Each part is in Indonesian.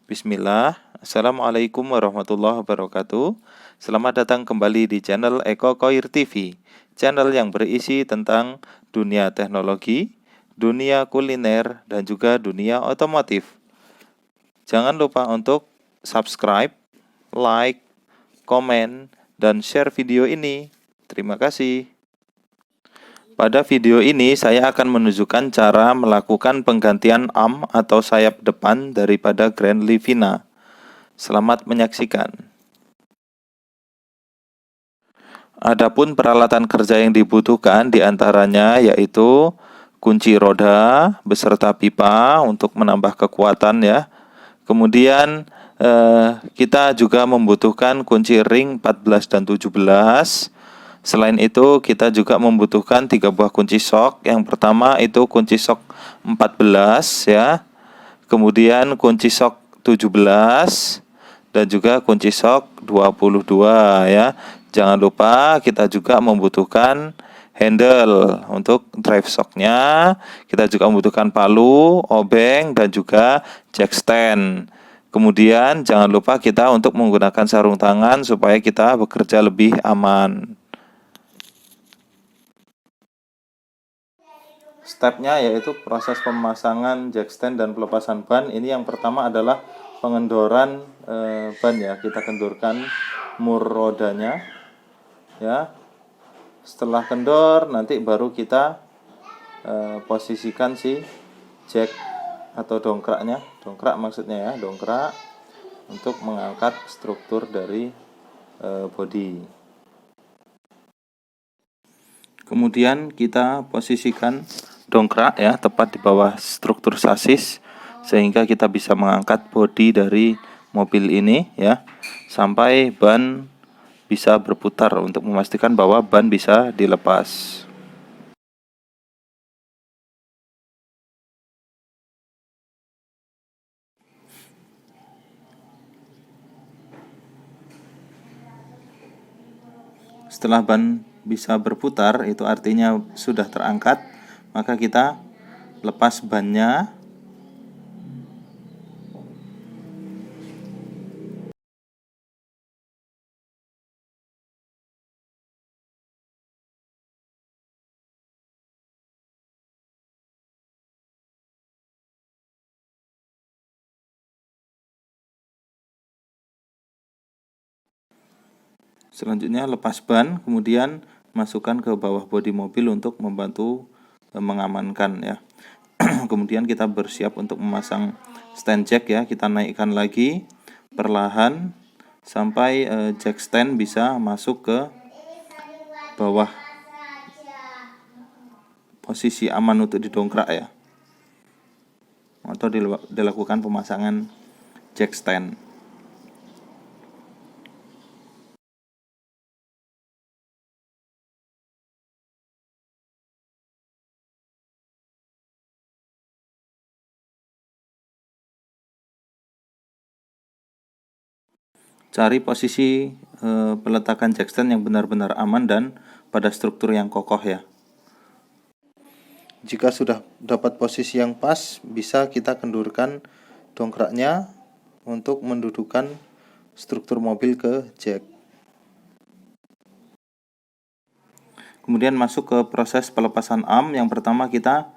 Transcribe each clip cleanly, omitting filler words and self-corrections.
Bismillah, Assalamualaikum warahmatullahi wabarakatuh. Selamat datang kembali di channel Eko Koir TV, channel yang berisi tentang dunia teknologi, dunia kuliner, dan juga dunia otomotif. Jangan lupa untuk subscribe, like, komen, dan share video ini. Terima kasih. Pada video ini saya akan menunjukkan cara melakukan penggantian am atau sayap depan daripada Grand Livina. Selamat menyaksikan. Adapun peralatan kerja yang dibutuhkan diantaranya yaitu kunci roda beserta pipa untuk menambah kekuatan ya. Kemudian kita juga membutuhkan kunci ring 14 dan 17. Selain itu kita juga membutuhkan 3 buah kunci sok. Yang pertama itu kunci sok 14 ya. Kemudian kunci sok 17 dan juga kunci sok 22 ya. Jangan lupa kita juga membutuhkan handle untuk drive shocknya. Kita juga membutuhkan palu, obeng, dan juga jack stand. Kemudian jangan lupa kita untuk menggunakan sarung tangan supaya kita bekerja lebih aman. Stepnya yaitu proses pemasangan jack stand dan pelepasan ban. Ini yang pertama adalah pengendoran ban ya. Kita kendorkan mur rodanya ya. Setelah kendor nanti baru kita posisikan si jack atau dongkraknya, dongkrak maksudnya ya, dongkrak untuk mengangkat struktur dari bodi. Kemudian kita posisikan dongkrak ya tepat di bawah struktur sasis sehingga kita bisa mengangkat bodi dari mobil ini ya sampai ban bisa berputar untuk memastikan bahwa ban bisa dilepas. Setelah ban bisa berputar, itu artinya sudah terangkat, maka kita lepas bannya. Selanjutnya lepas ban, kemudian masukkan ke bawah bodi mobil untuk membantu mengamankan ya. Kemudian kita bersiap untuk memasang stand jack ya. Kita naikkan lagi perlahan sampai jack stand bisa masuk ke bawah posisi aman untuk didongkrak ya, atau dilakukan pemasangan jack stand. Cari posisi peletakan jack stand yang benar-benar aman dan pada struktur yang kokoh ya. Jika sudah dapat posisi yang pas, bisa kita kendurkan dongkraknya untuk mendudukan struktur mobil ke jack. Kemudian masuk ke proses pelepasan am. Yang pertama kita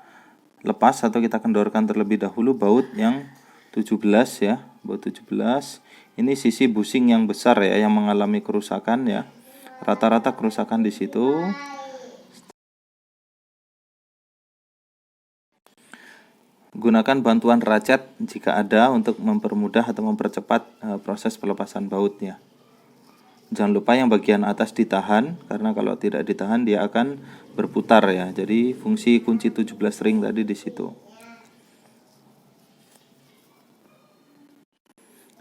lepas atau kita kendorkan terlebih dahulu baut yang 17 ya, baut 17. Ini sisi busing yang besar ya yang mengalami kerusakan ya. Rata-rata kerusakan di situ. Gunakan bantuan ratchet jika ada untuk mempermudah atau mempercepat proses pelepasan bautnya. Jangan lupa yang bagian atas ditahan, karena kalau tidak ditahan dia akan berputar ya. Jadi fungsi kunci 17 ring tadi di situ.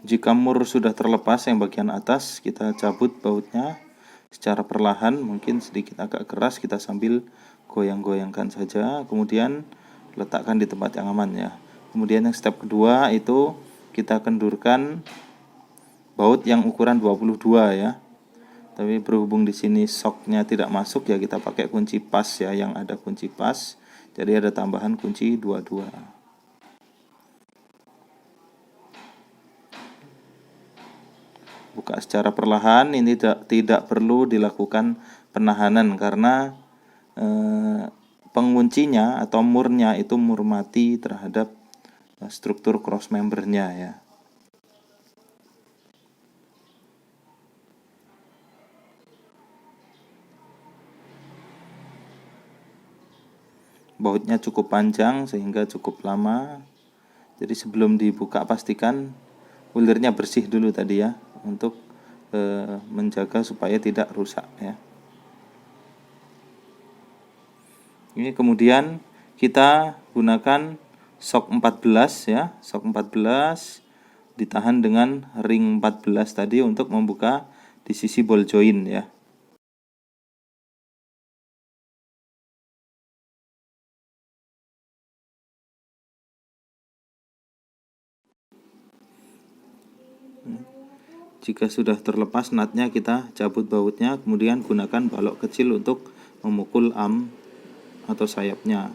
Jika mur sudah terlepas yang bagian atas, kita cabut bautnya secara perlahan, mungkin sedikit agak keras, kita sambil goyang-goyangkan saja. Kemudian letakkan di tempat yang aman ya. Kemudian yang step kedua itu kita kendurkan baut yang ukuran 22 ya. Tapi berhubung di sini soknya tidak masuk ya, kita pakai kunci pas ya, yang ada kunci pas. Jadi ada tambahan kunci 22. buka secara perlahan. Ini tidak perlu dilakukan penahanan karena penguncinya atau murnya itu mur mati terhadap struktur cross membernya ya. Bautnya cukup panjang sehingga cukup lama. Jadi sebelum dibuka pastikan weldernya bersih dulu tadi ya, untuk menjaga supaya tidak rusak ya. Ini kemudian kita gunakan shock 14 ya, shock 14 ditahan dengan ring 14 tadi untuk membuka di sisi ball joint ya. Jika sudah terlepas nutnya, kita cabut bautnya, kemudian gunakan balok kecil untuk memukul arm atau sayapnya.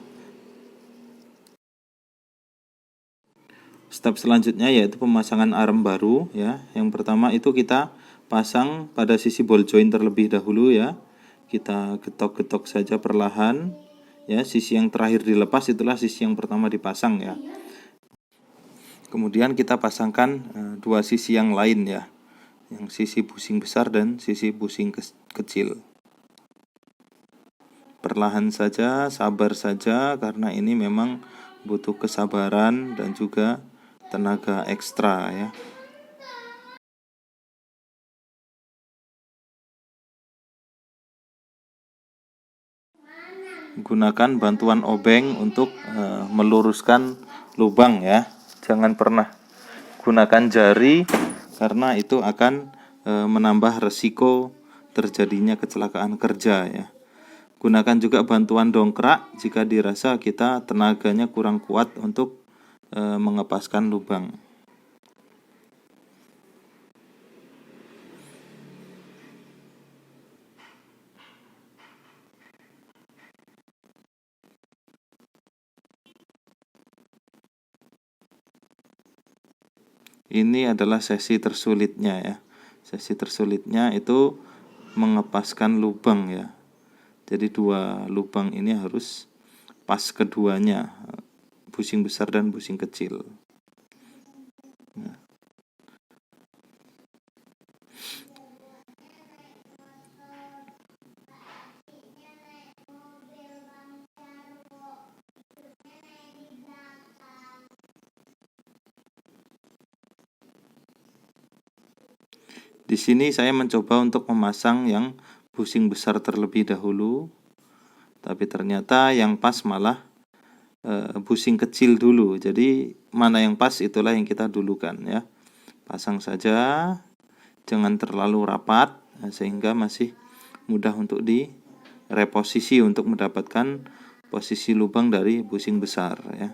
Step selanjutnya yaitu pemasangan arm baru ya. Yang pertama itu kita pasang pada sisi ball joint terlebih dahulu ya. Kita getok-getok saja perlahan ya. Sisi yang terakhir dilepas itulah sisi yang pertama dipasang ya. Kemudian kita pasangkan dua sisi yang lain ya, yang sisi busing besar dan sisi busing kecil. Perlahan saja, sabar saja, karena ini memang butuh kesabaran dan juga tenaga ekstra ya. Gunakan bantuan obeng untuk meluruskan lubang ya. Jangan pernah gunakan jari karena itu akan menambah resiko terjadinya kecelakaan kerja ya. Gunakan juga bantuan dongkrak jika dirasa kita tenaganya kurang kuat untuk mengepaskan lubang. Ini adalah sesi tersulitnya ya. Sesi tersulitnya itu mengepaskan lubang ya. Jadi dua lubang ini harus pas keduanya, busing besar dan busing kecil. Nah. Di sini saya mencoba untuk memasang yang busing besar terlebih dahulu, tapi ternyata yang pas malah busing kecil dulu. Jadi mana yang pas itulah yang kita dulukan ya. Pasang saja, jangan terlalu rapat sehingga masih mudah untuk direposisi untuk mendapatkan posisi lubang dari busing besar ya.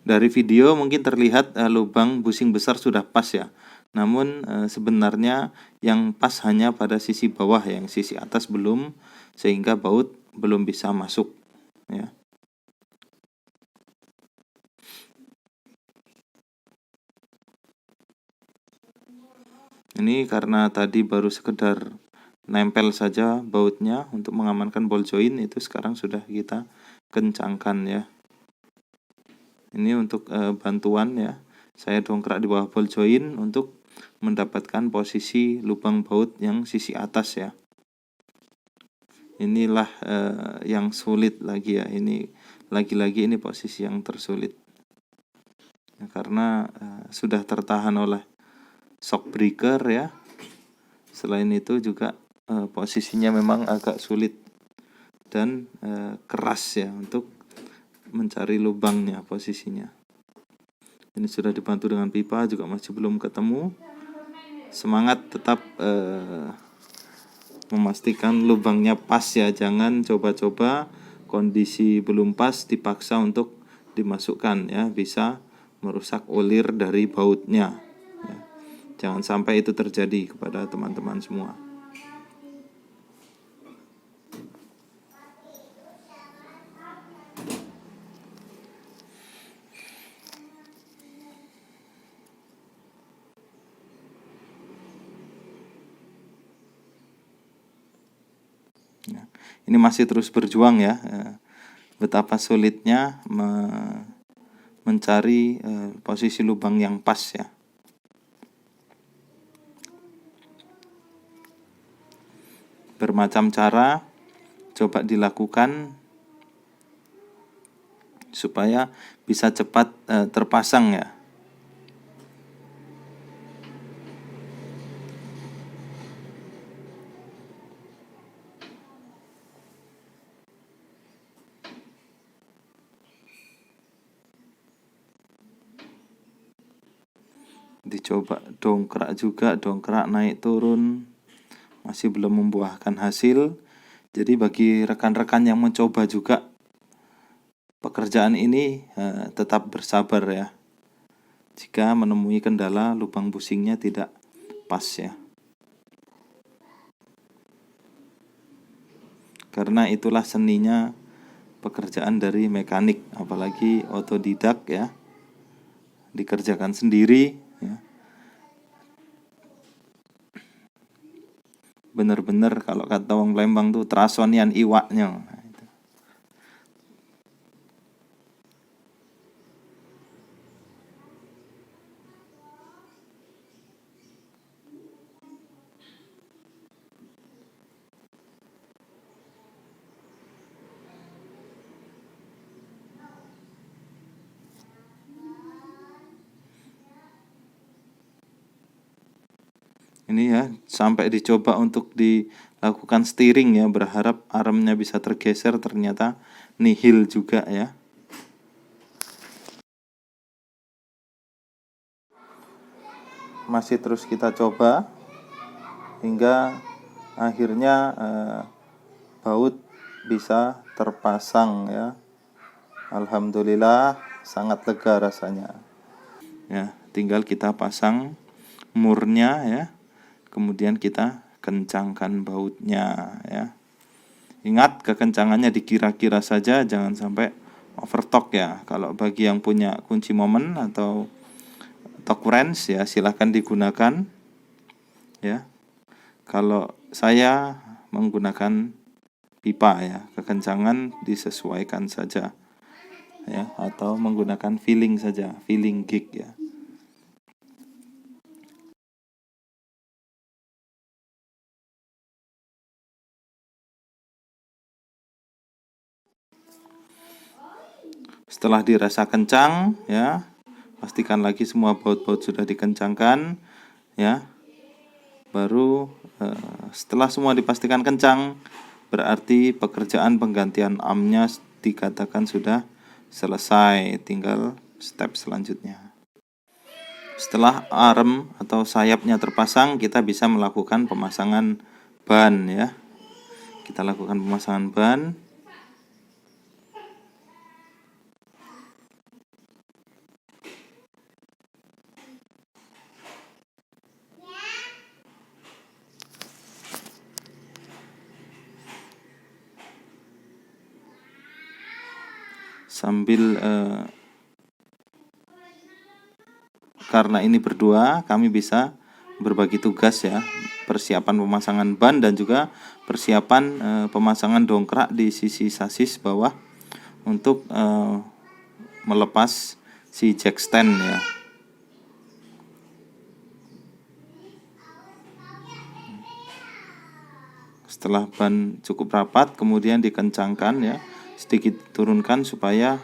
Dari video mungkin terlihat lubang busing besar sudah pas ya. Namun sebenarnya yang pas hanya pada sisi bawah, yang sisi atas belum, sehingga baut belum bisa masuk ya. Ini karena tadi baru sekedar nempel saja bautnya untuk mengamankan ball joint, itu sekarang sudah kita kencangkan ya. Ini untuk bantuan ya. Saya dongkrak di bawah ball joint untuk mendapatkan posisi lubang baut yang sisi atas ya. Inilah yang sulit lagi ya. Ini lagi-lagi ini posisi yang tersulit ya, karena sudah tertahan oleh shock breaker ya. Selain itu juga posisinya memang agak sulit dan keras ya untuk mencari lubangnya posisinya. Ini sudah dibantu dengan pipa, juga masih belum ketemu. Semangat tetap memastikan lubangnya pas ya. Jangan coba-coba kondisi belum pas dipaksa untuk dimasukkan ya, bisa merusak olir dari bautnya ya. Jangan sampai itu terjadi kepada teman-teman semua. Ini masih terus berjuang ya. Betapa sulitnya mencari posisi lubang yang pas ya. Bermacam cara coba dilakukan supaya bisa cepat terpasang ya. Dicoba dongkrak juga, dongkrak naik turun, masih belum membuahkan hasil. Jadi bagi rekan-rekan yang mencoba juga pekerjaan ini tetap bersabar ya. Jika menemui kendala lubang busingnya tidak pas ya. Karena itulah seninya pekerjaan dari mekanik, apalagi otodidak ya. Dikerjakan sendiri ya. Bener-bener kalau kata wong Lembang tuh trasonian iwaknya. Ini ya, sampai dicoba untuk dilakukan steering ya, berharap armnya bisa tergeser, ternyata nihil juga ya. Masih terus kita coba hingga akhirnya baut bisa terpasang ya. Alhamdulillah, sangat lega rasanya. Ya, tinggal kita pasang murnya ya. Kemudian kita kencangkan bautnya ya. Ingat, kekencangannya dikira-kira saja, jangan sampai overtorque ya. Kalau bagi yang punya kunci momen atau torque wrench ya, silahkan digunakan ya. Kalau saya menggunakan pipa ya, kekencangan disesuaikan saja ya, atau menggunakan feeling saja, feeling gig ya. Setelah dirasa kencang ya, pastikan lagi semua baut-baut sudah dikencangkan ya. Baru setelah semua dipastikan kencang, berarti pekerjaan penggantian armnya dikatakan sudah selesai. Tinggal step selanjutnya. Setelah arm atau sayapnya terpasang, kita bisa melakukan pemasangan ban ya. Kita lakukan pemasangan ban. Sambil karena ini berdua, kami bisa berbagi tugas ya, persiapan pemasangan ban dan juga persiapan pemasangan dongkrak di sisi sasis bawah untuk melepas si jack stand ya. Setelah ban cukup rapat, kemudian dikencangkan ya, sedikit turunkan supaya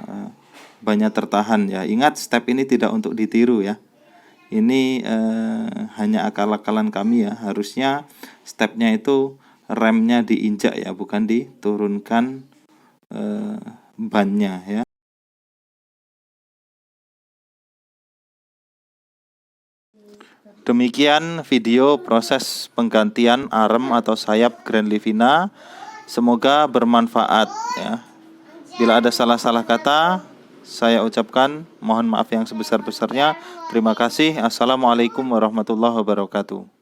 bannya tertahan ya. Ingat, step ini tidak untuk ditiru ya. Ini hanya akal-akalan kami ya. Harusnya stepnya itu remnya diinjak ya, bukan diturunkan bannya ya. Demikian video proses penggantian arm atau sayap Grand Livina. Semoga bermanfaat ya. Bila ada salah-salah kata, saya ucapkan mohon maaf yang sebesar-besarnya. Terima kasih. Assalamualaikum warahmatullahi wabarakatuh.